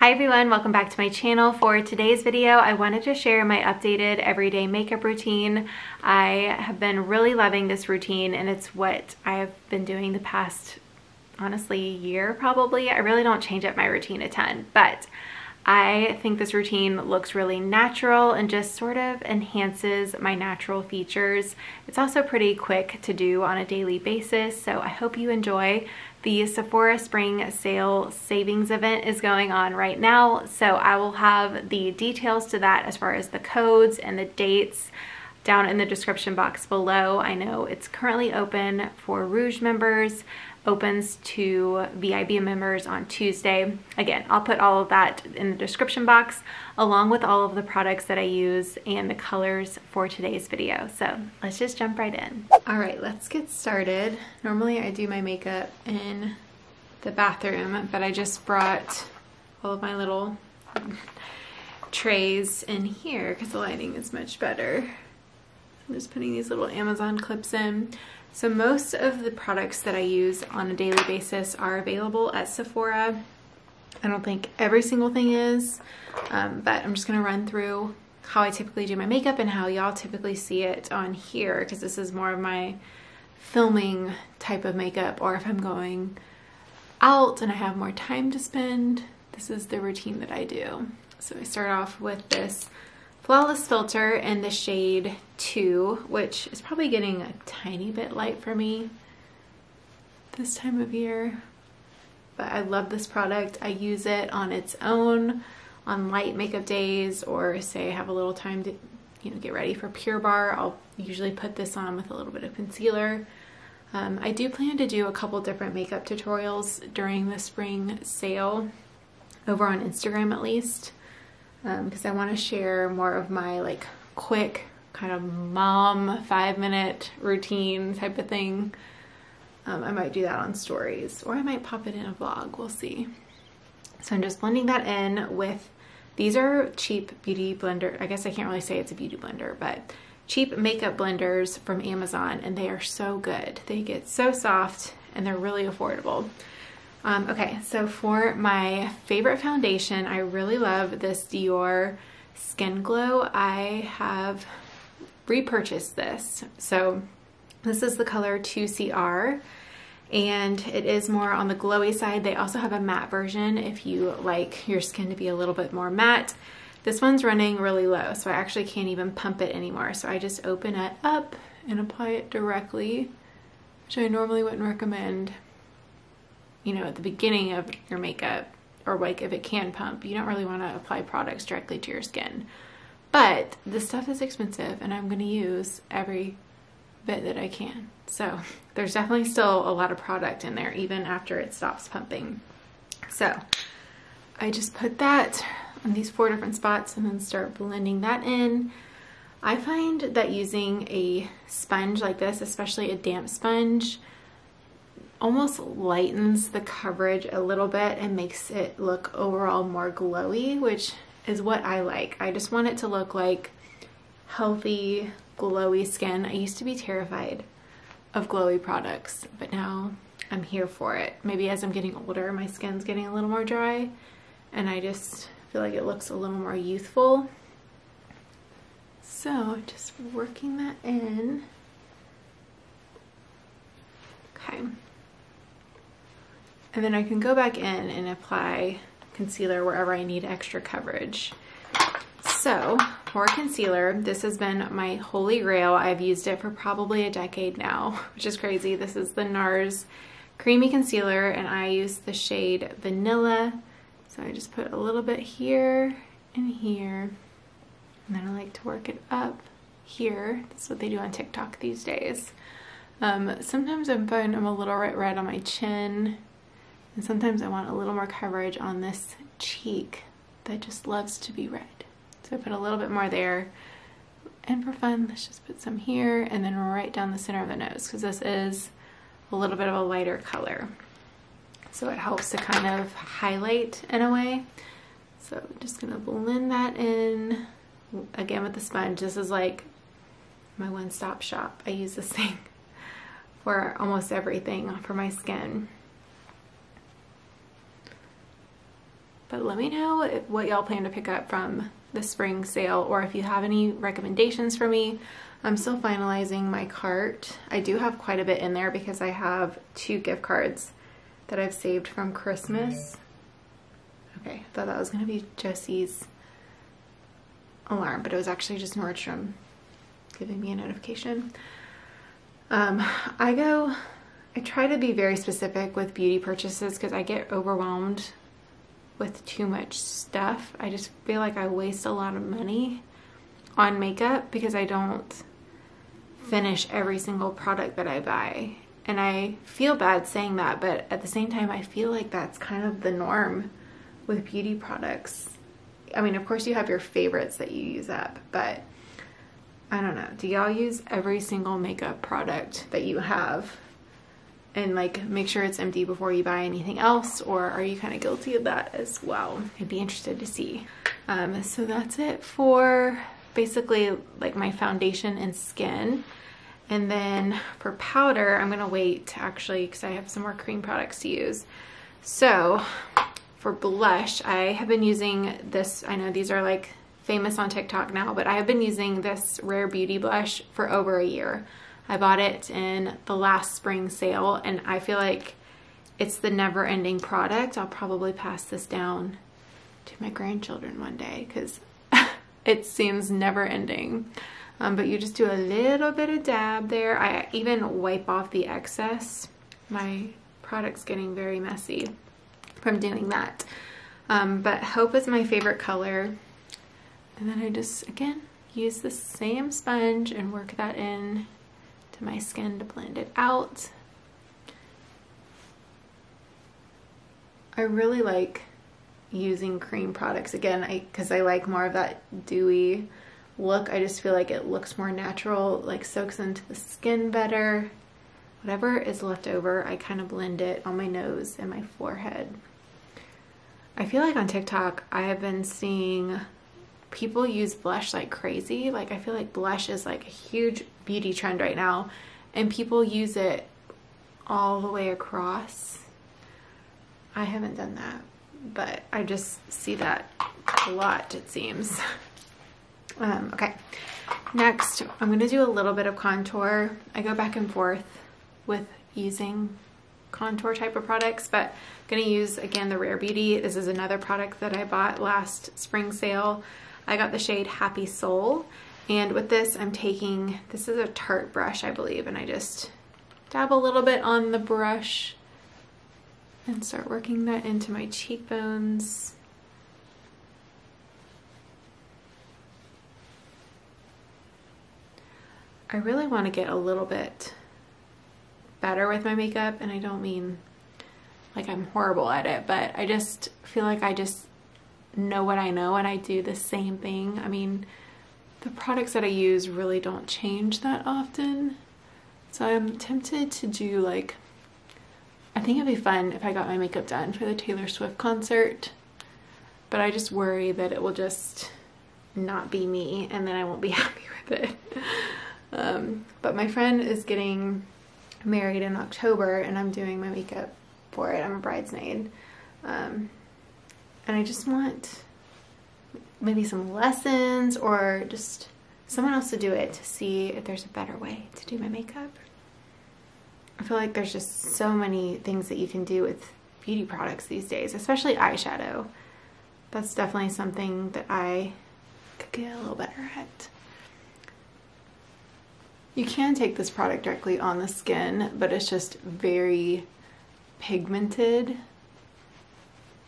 Hi everyone, welcome back to my channel. For today's video, I wanted to share my updated everyday makeup routine. I have been really loving this routine and it's what I've been doing the past, honestly, year probably. I really don't change up my routine a ton, but I think this routine looks really natural and just sort of enhances my natural features. It's also pretty quick to do on a daily basis, so I hope you enjoy. The Sephora Spring Sale Savings event is going on right now, so I will have the details to that as far as the codes and the dates down in the description box below. I know it's currently open for Rouge members, opens to VIB members on Tuesday. Again, I'll put all of that in the description box along with all of the products that I use and the colors for today's video. So let's just jump right in. All right, let's get started. Normally I do my makeup in the bathroom, but I just brought all of my little trays in here because the lighting is much better. I'm just putting these little Amazon clips in. So most of the products that I use on a daily basis are available at Sephora. I don't think every single thing is, but I'm just gonna run through how I typically do my makeup and how y'all typically see it on here, because this is more of my filming type of makeup, or if I'm going out and I have more time to spend, this is the routine that I do. So I start off with this Flawless filter in the shade 2, which is probably getting a tiny bit light for me this time of year. But I love this product. I use it on its own on light makeup days, or say I have a little time to, get ready for Pure Bar. I'll usually put this on with a little bit of concealer. I do plan to do a couple different makeup tutorials during the spring sale over on Instagram at least. Because I want to share more of my quick kind of mom 5-minute routine type of thing. I might do that on stories, or I might pop it in a vlog, we'll see. So I'm just blending that in with, these are cheap beauty blender, I guess I can't really say it's a beauty blender, but cheap makeup blenders from Amazon, and they are so good. They get so soft and they're really affordable. Okay, so for my favorite foundation, I really love this Dior Skin Glow. I have repurchased this. So this is the color 2CR, and it is more on the glowy side. They also have a matte version if you like your skin to be a little bit more matte. This one's running really low, so I actually can't even pump it anymore. So I just open it up and apply it directly, which I normally wouldn't recommend. At the beginning of your makeup, or if it can pump, you don't really want to apply products directly to your skin. But this stuff is expensive and I'm going to use every bit that I can. So there's definitely still a lot of product in there even after it stops pumping. So I just put that on these 4 different spots and then start blending that in. I find that using a sponge like this, especially a damp sponge, almost lightens the coverage a little bit and makes it look overall more glowy, which is what I like. I just want it to look like healthy, glowy skin. I used to be terrified of glowy products, but now I'm here for it. Maybe as I'm getting older, my skin's getting a little more dry, and I just feel like it looks a little more youthful. So just working that in. Okay. And then I can go back in and apply concealer wherever I need extra coverage. So for concealer, this has been my holy grail. I've used it for probably a decade now, which is crazy. This is the NARS Creamy Concealer, and I use the shade Vanilla. So I just put a little bit here and here, and then I like to work it up here. That's what they do on TikTok these days. Sometimes I find I'm a little red on my chin, and sometimes I want a little more coverage on this cheek that just loves to be red. So I put a little bit more there. And for fun, let's just put some here and then right down the center of the nose, because this is a little bit of a lighter color. So it helps to kind of highlight in a way. So I'm just gonna blend that in. Again with the sponge, this is like my one-stop shop. I use this thing for almost everything for my skin. But let me know what y'all plan to pick up from the spring sale, or if you have any recommendations for me. I'm still finalizing my cart. I do have quite a bit in there because I have 2 gift cards that I've saved from Christmas. Okay, I thought that was gonna be Josie's alarm, but it was actually just Nordstrom giving me a notification. I try to be very specific with beauty purchases because I get overwhelmed with too much stuff. I just feel like I waste a lot of money on makeup because I don't finish every single product that I buy. And I feel bad saying that, but at the same time, I feel like that's kind of the norm with beauty products. I mean, of course you have your favorites that you use up, but I don't know. Do y'all use every single makeup product that you have and like make sure it's empty before you buy anything else, or are you kind of guilty of that as well? I'd be interested to see. So that's it for basically like my foundation and skin. And then for powder, I'm gonna wait actually because I have some more cream products to use. So for blush, I have been using this. I know these are like famous on TikTok now, but I have been using this Rare Beauty blush for over a year. I bought it in the last spring sale, and I feel like it's the never-ending product. I'll probably pass this down to my grandchildren one day because it seems never-ending. But you just do a little bit of dab there. I even wipe off the excess. My product's getting very messy from doing that. But Hope is my favorite color. And then I just, again, use the same sponge and work that in to my skin to blend it out. I really like using cream products again because I like more of that dewy look. I just feel like it looks more natural, like soaks into the skin better. Whatever is left over, I kind of blend it on my nose and my forehead. I feel like on TikTok I have been seeing people use blush like crazy. Like I feel like blush is like a huge beauty trend right now, and people use it all the way across. I haven't done that, but I just see that a lot, it seems. Okay, next I'm gonna do a little bit of contour. I go back and forth with using contour type of products, but I'm gonna use again the Rare Beauty. This is another product that I bought last spring sale. I got the shade Happy Soul, and with this I'm taking, this is a Tarte brush I believe, and I just dab a little bit on the brush and start working that into my cheekbones. I really want to get a little bit better with my makeup, and I don't mean like I'm horrible at it, but I just feel like I just know what I know and I do the same thing. I mean, the products that I use really don't change that often, so I'm tempted to do like, I think it'd be fun if I got my makeup done for the Taylor Swift concert, but I just worry that it will just not be me and then I won't be happy with it. But my friend is getting married in October and I'm doing my makeup for it. I'm a bridesmaid. And I just want maybe some lessons or just someone else to do it to see if there's a better way to do my makeup. I feel like there's just so many things that you can do with beauty products these days, especially eyeshadow. That's definitely something that I could get a little better at. You can take this product directly on the skin, but it's just very pigmented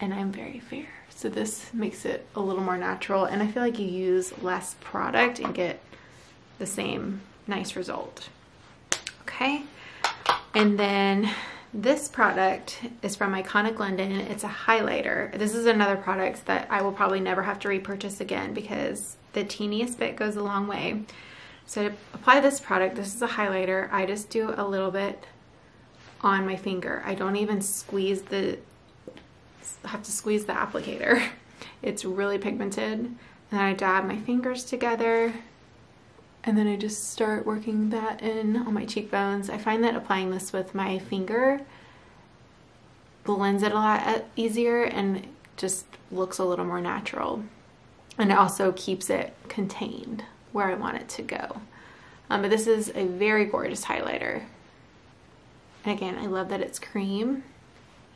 and I'm very fair. So this makes it a little more natural, and I feel like you use less product and get the same nice result. Okay, and then this product is from Iconic London. It's a highlighter. This is another product that I will probably never have to repurchase again because the teeniest bit goes a long way. So to apply this product, this is a highlighter. I just do a little bit on my finger. I don't even squeeze have to squeeze the applicator. It's really pigmented. And then I dab my fingers together and then I just start working that in on my cheekbones. I find that applying this with my finger blends it a lot easier and just looks a little more natural. And it also keeps it contained where I want it to go. But this is a very gorgeous highlighter. And again, I love that it's cream.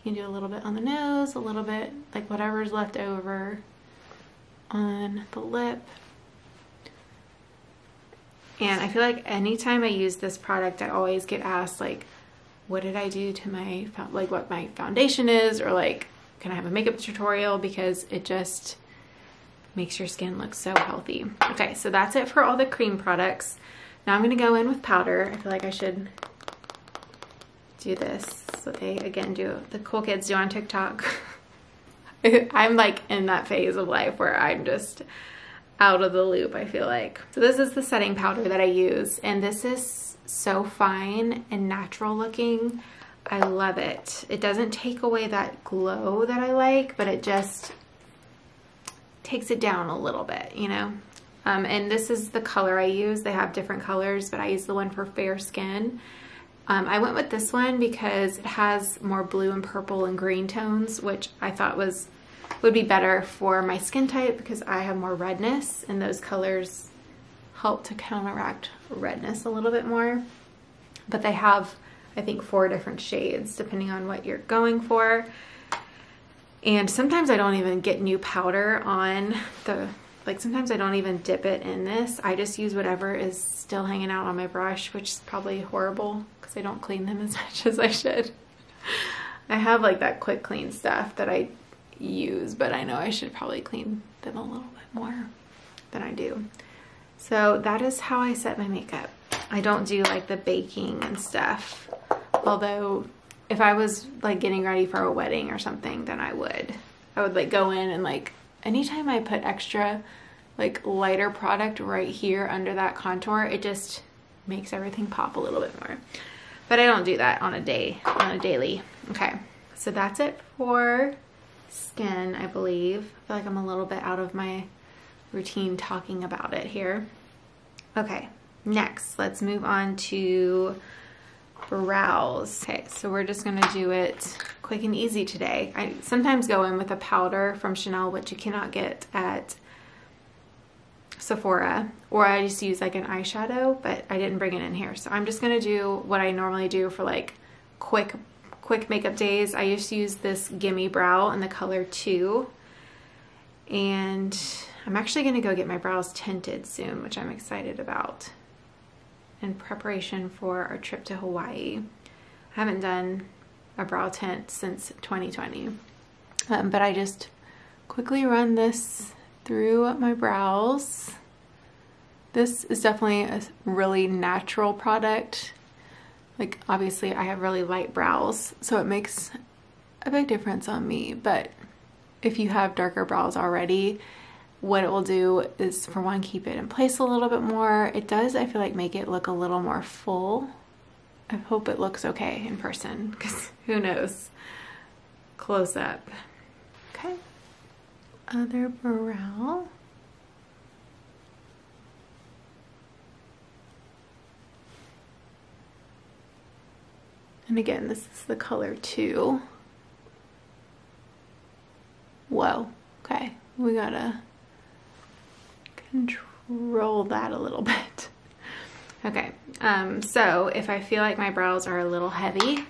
You can do a little bit on the nose, a little bit like whatever's left over on the lip. And I feel like anytime I use this product, I always get asked like, what did I do to my, like what my foundation is, or like, can I have a makeup tutorial, because it just makes your skin look so healthy. Okay, so that's it for all the cream products. Now I'm gonna go in with powder. I feel like I should do this. So they, again, do, the cool kids do on TikTok. I'm like in that phase of life where I'm just out of the loop, I feel like. So this is the setting powder that I use, and this is so fine and natural looking. I love it. It doesn't take away that glow that I like, but it just takes it down a little bit, you know? And this is the color I use. They have different colors, but I use the one for fair skin. I went with this one because it has more blue and purple and green tones, which I thought would be better for my skin type because I have more redness, and those colors help to counteract redness a little bit more. But they have, I think, 4 different shades depending on what you're going for. And sometimes I don't even get new powder on the, like sometimes I don't even dip it in this. I just use whatever is still hanging out on my brush, which is probably horrible because I don't clean them as much as I should. I have like that quick clean stuff that I use, but I know I should probably clean them a little bit more than I do. So that is how I set my makeup. I don't do like the baking and stuff, although if I was like getting ready for a wedding or something, then I would like go in and like anytime I put extra like lighter product right here under that contour, it just makes everything pop a little bit more. But I don't do that on a daily. Okay, so that's it for skin, I believe. I feel like I'm a little bit out of my routine talking about it here. Okay, next let's move on to brows. Okay, so we're just gonna do it quick and easy today. I sometimes go in with a powder from Chanel, which you cannot get at Sephora, or I just use like an eyeshadow, but I didn't bring it in here. So I'm just gonna do what I normally do for like quick makeup days. I just use this Gimme Brow in the color 2, and I'm actually gonna go get my brows tinted soon, which I'm excited about, in preparation for our trip to Hawaii. I haven't done a brow tint since 2020, but I just quickly run this through my brows. This is definitely a really natural product. Like obviously I have really light brows, so it makes a big difference on me, but if you have darker brows already, what it will do is, for one, keep it in place a little bit more. It does, I feel like, make it look a little more full. I hope it looks okay in person, because who knows, close up. Okay, other brow. And again, this is the color 2. Whoa, okay, we gotta control that a little bit. Okay, so if I feel like my brows are a little heavy,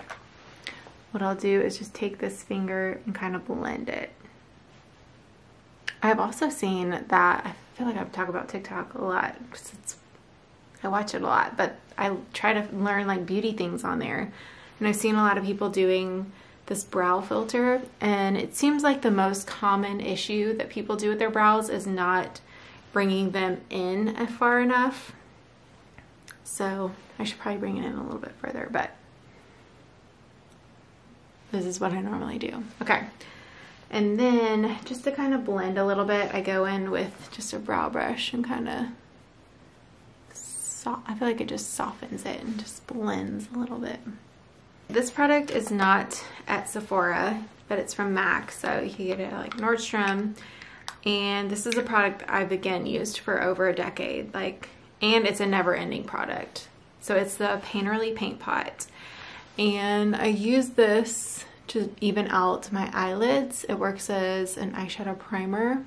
what I'll do is just take this finger and kind of blend it. I've also seen that, I feel like I've talked about TikTok a lot, because I watch it a lot, but I try to learn like beauty things on there. And I've seen a lot of people doing this brow filter, and it seems like the most common issue that people do with their brows is not bringing them in far enough. So I should probably bring it in a little bit further, but this is what I normally do. Okay, and then just to kind of blend a little bit, I go in with just a brow brush and kind of, I feel like it just softens it and just blends a little bit. This product is not at Sephora, but it's from MAC, so you can get it at like Nordstrom. And this is a product I've again used for over a decade, and it's a never-ending product. So it's the Painterly Paint Pot, and I use this to even out my eyelids. It works as an eyeshadow primer,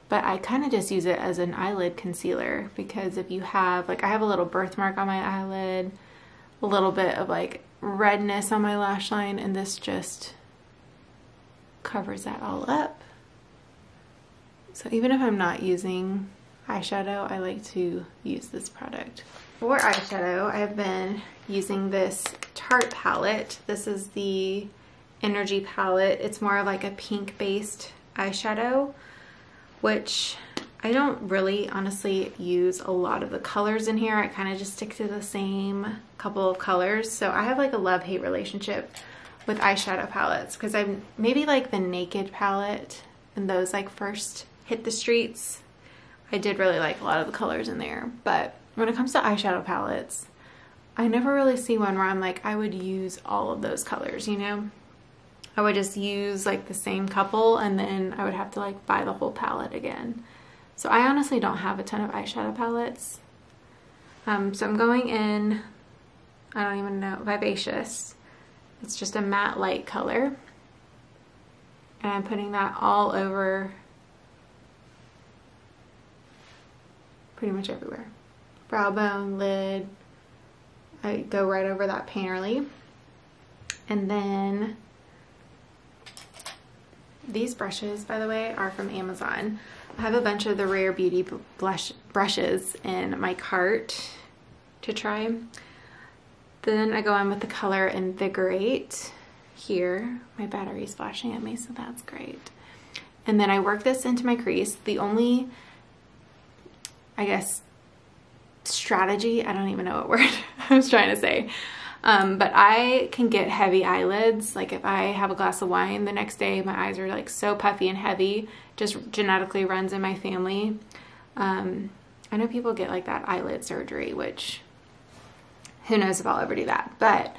but I kind of just use it as an eyelid concealer, because if you have, like, I have a little birthmark on my eyelid, a little bit of like redness on my lash line, and this just covers that all up. So even if I'm not using eyeshadow, I like to use this product. For eyeshadow, I've been using this Tarte palette. This is the Energy palette. It's more of like a pink based eyeshadow, which I don't really honestly use a lot of the colors in here. I kind of just stick to the same couple of colors. So I have like a love-hate relationship with eyeshadow palettes, because I'm maybe like the Naked palette and those like first hit the streets. I did really like a lot of the colors in there, but when it comes to eyeshadow palettes, I never really see one where I'm like, I would use all of those colors, you know? I would just use like the same couple, and then I would have to like buy the whole palette again. So I honestly don't have a ton of eyeshadow palettes. So I'm going in, I don't even know, Vivacious. It's just a matte light color. And I'm putting that all over pretty much everywhere. Brow bone, lid. I go right over that painterly. And then these brushes, by the way, are from Amazon. I have a bunch of the Rare Beauty blush brushes in my cart to try. Then I go in with the color Invigorate here. My battery's flashing at me, so that's great. And then I work this into my crease. The only, I guess, strategy, I don't even know what word I was trying to say, but I can get heavy eyelids. Like if I have a glass of wine the next day, my eyes are like so puffy and heavy, just genetically runs in my family. I know people get like that eyelid surgery, which who knows if I'll ever do that, but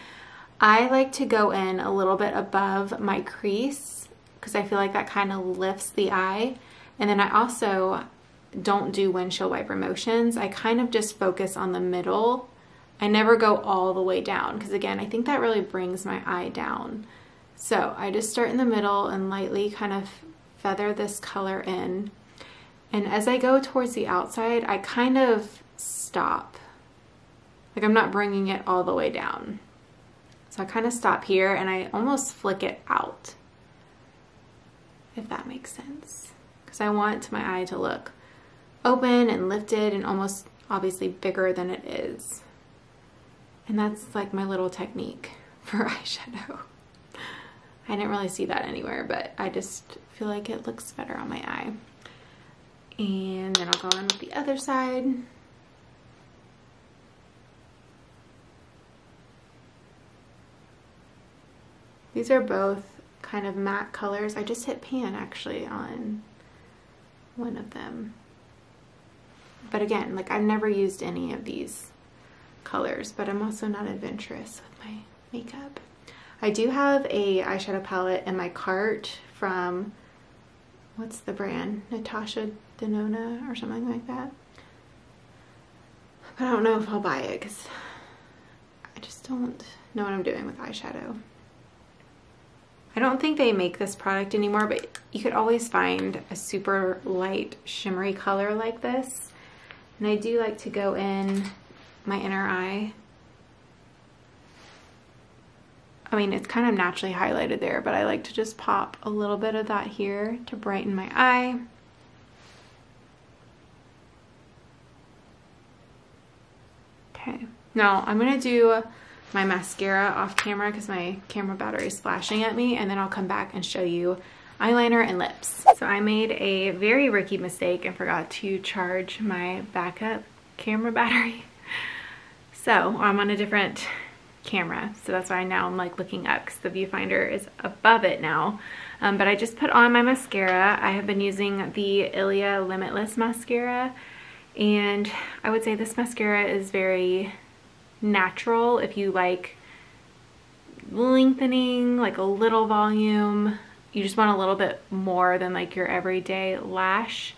I like to go in a little bit above my crease because I feel like that kind of lifts the eye. And then I also don't do windshield wiper motions. I kind of just focus on the middle. I never go all the way down because, again, I think that really brings my eye down. So I just start in the middle and lightly kind of feather this color in. And as I go towards the outside, I kind of stop. Like I'm not bringing it all the way down. So I kind of stop here and I almost flick it out, if that makes sense. Because I want my eye to look open and lifted and almost obviously bigger than it is. And that's like my little technique for eyeshadow. I didn't really see that anywhere, but I just feel like it looks better on my eye. And then I'll go in with the other side. These are both kind of matte colors. I just hit pan actually on one of them. But again, like I've never used any of these colors, but I'm also not adventurous with my makeup. I do have a eyeshadow palette in my cart from, what's the brand? Natasha Denona or something like that. But I don't know if I'll buy it because I just don't know what I'm doing with eyeshadow. I don't think they make this product anymore, but you could always find a super light shimmery color like this. And I do like to go in my inner eye. I mean, it's kind of naturally highlighted there, but I like to just pop a little bit of that here to brighten my eye. Okay, now I'm gonna do my mascara off camera because my camera battery is flashing at me, and then I'll come back and show you eyeliner and lips. So I made a very rookie mistake and forgot to charge my backup camera battery. So I'm on a different camera, so that's why now I'm like looking up because the viewfinder is above it now. But I just put on my mascara. I have been using the Ilia Limitless mascara, and I would say this mascara is very natural if you like lengthening, like a little volume. You just want a little bit more than like your everyday lash.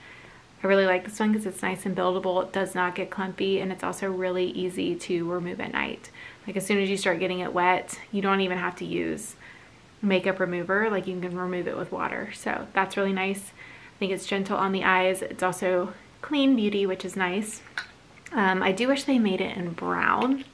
I really like this one because it's nice and buildable. It does not get clumpy, and it's also really easy to remove at night. Like as soon as you start getting it wet, you don't even have to use makeup remover. Like you can remove it with water. So that's really nice. I think it's gentle on the eyes. It's also clean beauty, which is nice. I do wish they made it in brown.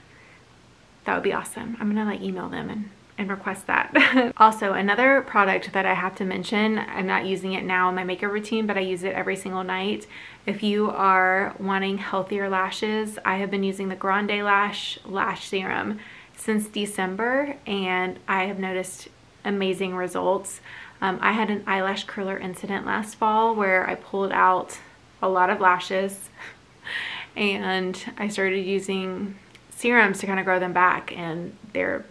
That would be awesome. I'm gonna like email them and request that. Also, another product that I have to mention, I'm not using it now in my makeup routine, but I use it every single night. If you are wanting healthier lashes, I have been using the Grande Lash Serum since December, and I have noticed amazing results. I had an eyelash curler incident last fall where I pulled out a lot of lashes and I started using serums to kind of grow them back, and they're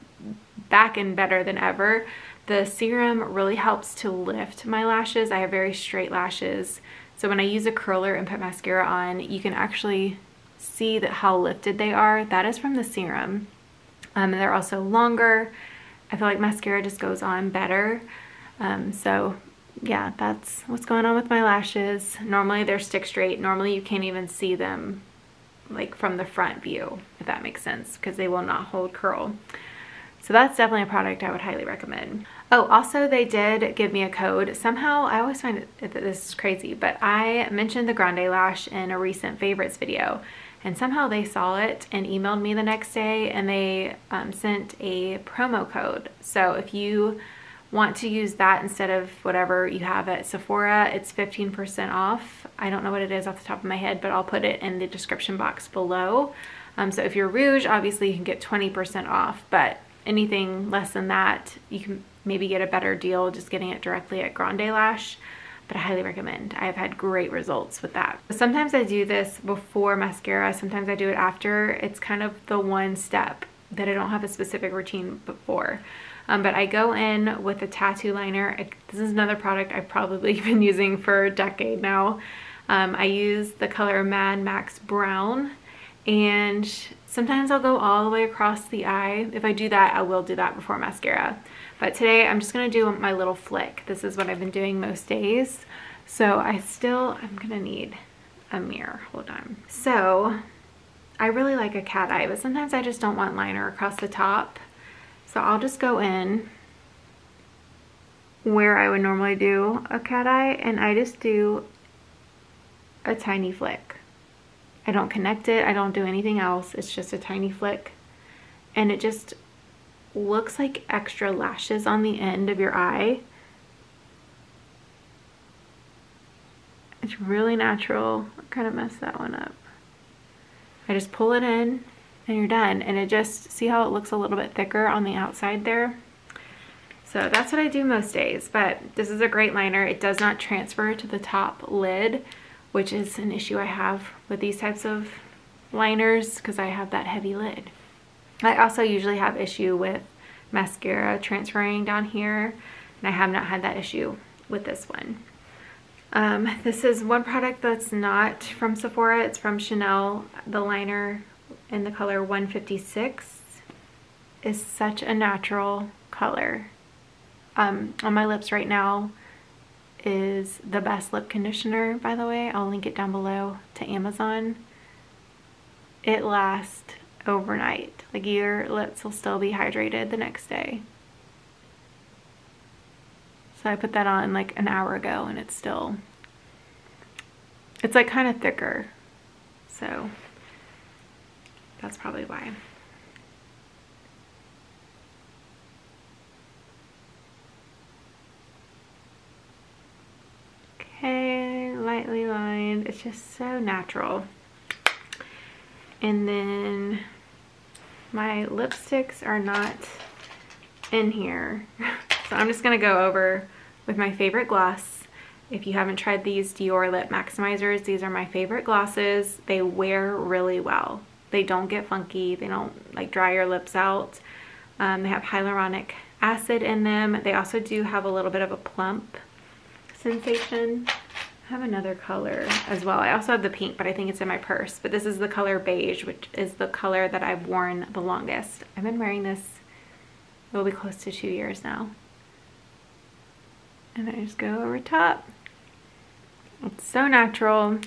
back and better than ever. The serum really helps to lift my lashes. I have very straight lashes, so when I use a curler and put mascara on, you can actually see that how lifted they are. That is from the serum. And they're also longer. I feel like mascara just goes on better. So yeah, that's what's going on with my lashes. Normally they're stick straight. Normally you can't even see them like from the front view, if that makes sense, because they will not hold curl. So that's definitely a product I would highly recommend. Oh, also they did give me a code. Somehow, I always find that this is crazy, but I mentioned the Grande Lash in a recent favorites video, and somehow they saw it and emailed me the next day, and they sent a promo code. So if you want to use that instead of whatever you have at Sephora, it's 15% off. I don't know what it is off the top of my head, but I'll put it in the description box below. So if you're Rouge, obviously you can get 20% off, but anything less than that, you can maybe get a better deal just getting it directly at Grande Lash, but I highly recommend. I've had great results with that. Sometimes I do this before mascara, sometimes I do it after. It's kind of the one step that I don't have a specific routine before. But I go in with a tattoo liner. This is another product I've probably been using for a decade now. I use the color Mad Max Brown, and sometimes I'll go all the way across the eye. If I do that, I will do that before mascara. But today I'm just gonna do my little flick. This is what I've been doing most days. So I'm gonna need a mirror, hold on. So I really like a cat eye, but sometimes I just don't want liner across the top. So I'll just go in where I would normally do a cat eye, and I just do a tiny flick. I don't connect it, I don't do anything else. It's just a tiny flick. And it just looks like extra lashes on the end of your eye. It's really natural. I kind of messed that one up. I just pull it in and you're done. And it just, see how it looks a little bit thicker on the outside there? So that's what I do most days, but this is a great liner. It does not transfer to the top lid, which is an issue I have with these types of liners because I have that heavy lid. I also usually have issue with mascara transferring down here, and I have not had that issue with this one. This is one product that's not from Sephora. It's from Chanel. The liner in the color 156 is such a natural color. On my lips right now is the best lip conditioner, by the way. I'll link it down below to Amazon. It lasts overnight. Like your lips will still be hydrated the next day. So I put that on like an hour ago and it's like kind of thicker. So that's probably why. Okay, lightly lined. It's just so natural. And then my lipsticks are not in here. So I'm just gonna go over with my favorite gloss. If you haven't tried these Dior Lip Maximizers, these are my favorite glosses. They wear really well. They don't get funky. They don't like dry your lips out. They have hyaluronic acid in them. They also do have a little bit of a plump sensation. I have another color as well. I also have the pink, but I think it's in my purse. But this is the color beige, which is the color that I've worn the longest. I've been wearing this, it'll be close to 2 years now. And I just go over top. It's so natural.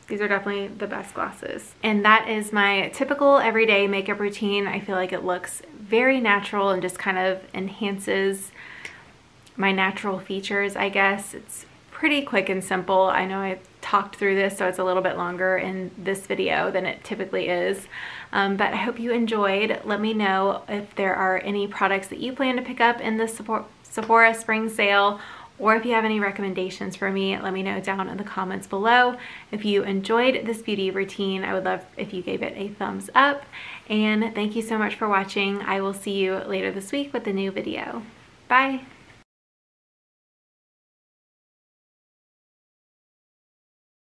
These are definitely the best glosses. And that is my typical everyday makeup routine. I feel like it looks very natural and just kind of enhances my natural features, I guess. It's pretty quick and simple. I know I talked through this, so it's a little bit longer in this video than it typically is. But I hope you enjoyed. Let me know if there are any products that you plan to pick up in the Sephora spring sale, or if you have any recommendations for me, let me know down in the comments below. If you enjoyed this beauty routine, I would love if you gave it a thumbs up. And thank you so much for watching. I will see you later this week with a new video. Bye.